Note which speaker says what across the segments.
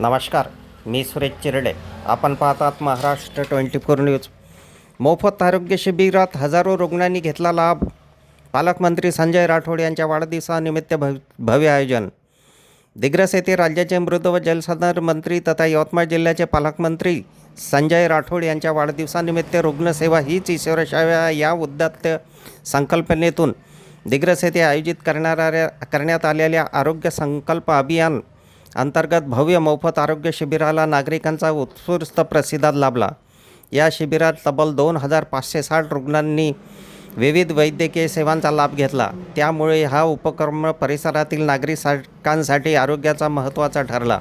Speaker 1: नमस्कार, मी सुरेश चिरडे. आपण पाहतात महाराष्ट्र 24 न्यूज. मोफत आरोग्य शिबिरात हजारो रुग्णांनी घेतला लाभ. पालकमंत्री संजय राठोड यांच्या वाढदिवसानिमित्त भव्य आयोजन. दिग्रस येथे राज्याचे मृद व जलसंधारण मंत्री तथा यवतमाळ जिल्ह्याचे पालकमंत्री संजय राठोड यांच्या वाढदिवसानिमित्त रुग्णसेवा हीच ईश्वरसेवा या उदात्त संकल्पनेतून दिग्रस येथे आयोजित करण्यात आलेल्या आरोग्य संकल्प अभियान अंतर्गत भव्य मोफत आरोग्य शिबिराला नागरिकांचा उत्स्फूर्त प्रतिसाद लाभला. या शिबिरात तब्बल 2560 रुग्णांनी विविध वैद्यकीय सेवांचा लाभ घेतला. त्यामुळे हा उपक्रम परिसरातील नागरिकांसाठी आरोग्याचा महत्त्वाचा ठरला.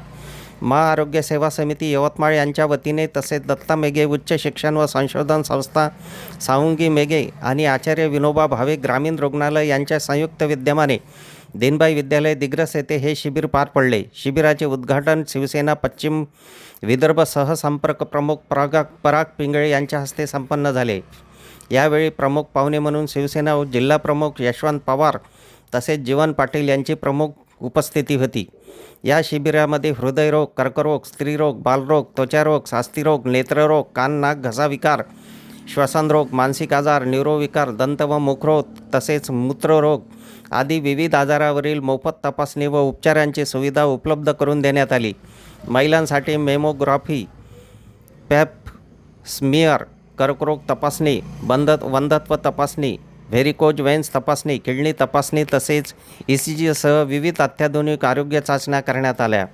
Speaker 1: महाआरोग्य सेवा समिती यवतमाळ यांच्या वतीने तसेच दत्ता मेघे उच्च शिक्षण व संशोधन संस्था सावंगी मेघे आणि आचार्य विनोबा भावे ग्रामीण रुग्णालय यांच्या संयुक्त विद्यमाने दीनबाई विद्यालय दिग्रस येथे हे शिबिर पार पडले. शिबिराचे उद्घाटन शिवसेना पश्चिम विदर्भ सहसंपर्क प्रमुख पराग पिंगळे यांच्या हस्ते संपन्न झाले. यावेळी प्रमुख पाहुणे म्हणून शिवसेना जिल्हा प्रमुख यशवंत पवार तसेच जीवन पाटील यांची प्रमुख उपस्थिती होती. या शिबिरामध्ये हृदयरोग, कर्करोग, स्त्रीरोग, बालरोग, त्वचारोग, सास्तीरोग, नेत्ररोग, कान नाक घसा विकार, श्वसनरोग, मानसिक आजार, न्यूरोविकार, दंत व मुखरोग तसेच मूत्ररोग आदी विविध आजारावरील मोफत तपासणी व उपचारांची सुविधा उपलब्ध करून देण्यात आली. महिलांसाठी मेमोग्राफी, पॅप स्मिअर, कर्करोग तपासणी, वंध्यत्व तपासणी, व्हेरिकोज वेन्स तपासणी, किडनी तपासणी तसेच ECG सह विविध अत्याधुनिक आरोग्य चाचण्या करण्यात आल्या.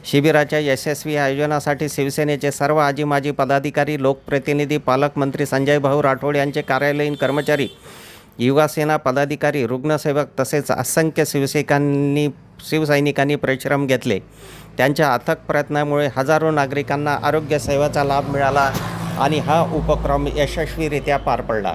Speaker 1: शिबिराच्या यशस्वी आयोजनासाठी शिवसेनेचे सर्व आजी माजी पदाधिकारी, लोकप्रतिनिधी, पालकमंत्री संजय भाऊ राठोड यांचे कार्यालयीन कर्मचारी, युवासेना पदाधिकारी, रुग्णसेवक तसेच असंख्य शिवसैनिकांनी परिश्रम घेतले. त्यांच्या अथक प्रयत्नामुळे हजारो नागरिकांना आरोग्य सेवेचा लाभ मिळाला आणि हा उपक्रम यशस्वीरित्या पार पडला.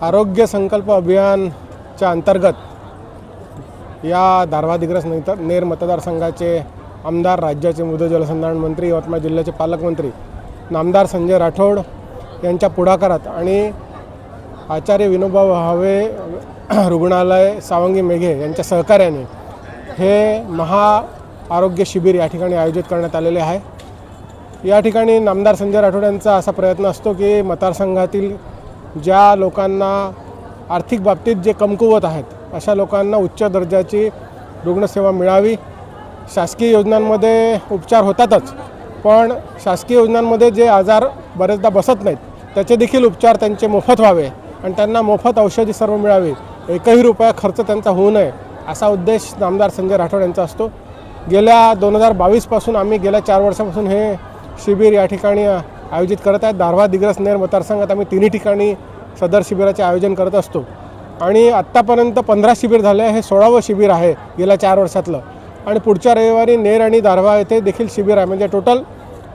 Speaker 2: आरोग्य संकल्प अभियानच्या अंतर्गत या दारव्हा दिग्रस नेर मतदारसंघाचे आमदार, राज्याचे मृद जलसंधारण मंत्री, यवतमाळ जिल्ह्याचे पालकमंत्री नामदार संजय राठोड यांच्या पुढाकारात आणि आचार्य विनोबा भावे रुग्णालय सावंगी मेघे यांच्या सहकार्याने हे आरोग्य शिबिर या ठिकाणी आयोजित करण्यात आलेले आहे. या ठिकाणी नामदार संजय राठोड यांचा असा प्रयत्न असतो की मतदारसंघातील ज्या लोकांना आर्थिक बाबतीत जे कमकुवत आहेत अशा लोकांना उच्च दर्जाची रुग्णसेवा मिळावी. शासकीय योजनांमध्ये उपचार होतातच, पण शासकीय योजनांमध्ये जे आजार बरेचदा बसत नाहीत त्याचे देखील उपचार त्यांचे मोफत व्हावे आणि त्यांना मोफत औषधी सर्व मिळावी. एकही रुपया खर्च त्यांचा होऊ नये असा उद्देश नामदार संजय राठोड यांचा असतो. गेल्या 2022 पासून आम्ही गेल्या 4 वर्षापासून हे शिबिर या ठिकाणी आयोजित करत आहेत. दारव्हा दिग्रस नेर मतदारसंघात आम्ही 3 ठिकाणी सदर शिबिराचे आयोजन करत असतो आणि आत्तापर्यंत 15 शिबिर झाले. हे 16वं शिबिर आहे गेल्या 4 वर्षातलं आणि पुढच्या रविवारी नेर आणि दारव्हा येथे देखील शिबिर आहे. म्हणजे टोटल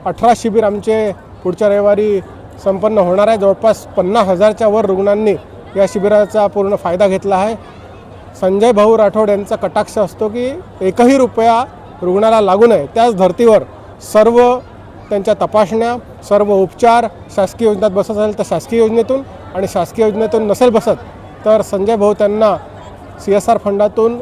Speaker 2: 18 शिबिर आमचे पुढच्या रविवारी संपन्न होणार आहे. जवळपास 50,000च्या वर रुग्णांनी या शिबिराचा पूर्ण फायदा घेतला आहे. संजय भाऊ राठोड यांचा कटाक्ष असतो की एकही रुपया रुग्णाला लागू नये. त्याच धर्तीवर सर्व त्यांच्या तपासण्या, सर्व उपचार शासकीय योजनेत बसत असेल तर शासकीय योजनेतून आणि शासकीय योजनेतून नसेल बसत तर संजय भाऊ त्यांना CSR फंडातून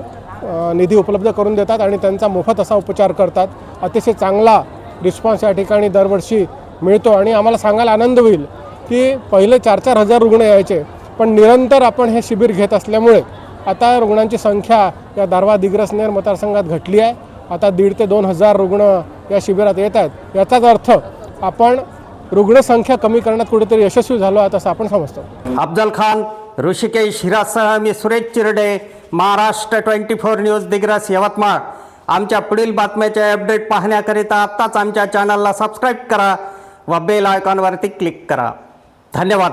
Speaker 2: निधी उपलब्ध करून देतात आणि त्यांचा मोफत असा उपचार करतात. अतिशय चांगला रिस्पॉन्स या ठिकाणी दरवर्षी मिळतो आणि आम्हाला सांगायला आनंद होईल की पहिले 4-4 हजार रुग्ण यायचे, पण निरंतर आपण हे शिबिर घेत असल्यामुळे आता रुग्णांची संख्या या दारव्हा दिग्रसनेर मतदारसंघात घटली आहे. आता 1,500 ते 2,000 रुग्ण या शिबिरात येत आहेत. याचाच अर्थ आपण रुग्णसंख्या कमी करण्यात कुठेतरी यशस्वी झालो आहोत असं आपण समजतो.
Speaker 1: अफजल खान, ऋषिकेश हिरासह मी सुरेश चिरडे, महाराष्ट्र 24 न्यूज दिग्रस यवतमाळ. आमच्या पुढील बातम्याचे अपडेट पाहण्याकरिता आत्ताच आमच्या चॅनलला सबस्क्राईब करा व बेल आयकॉनवरती क्लिक करा. धन्यवाद.